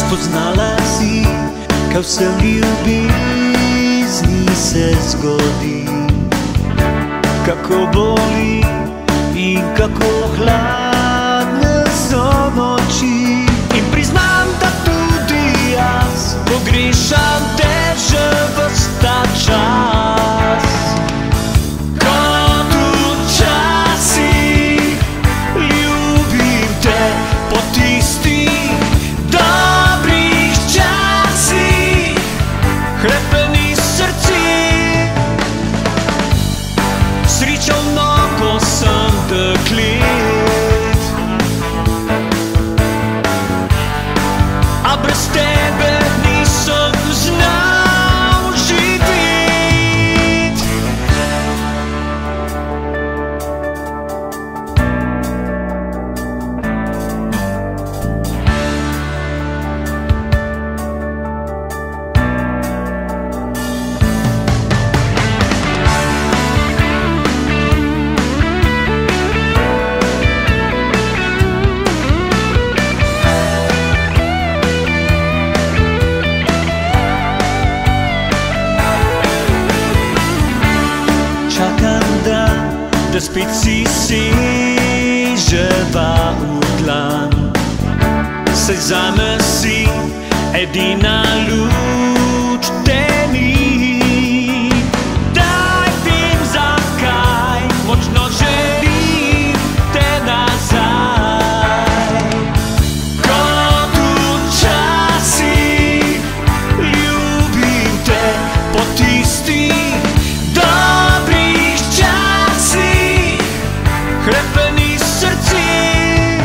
Spoznala si, kao se u ljubizni se zgodi. Kako boli i kako hladne so noči. In priznam, da tudi jaz pogrešam te že ves ta čas. Kot včasih ljubim te po tistih dobrih časih, hrepenih srcih. Srečal mnogo sem deklet, a brez tebe nisem znal živeti. Da spet si seževa v dlan, saj zame si edina luč temi. Daj vem zakaj, močno želim te nazaj. Kot včasih ljubim te po tistih dobrih časih, hrepenih srcih.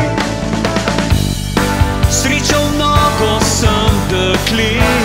Srečal mnogo sem deklet,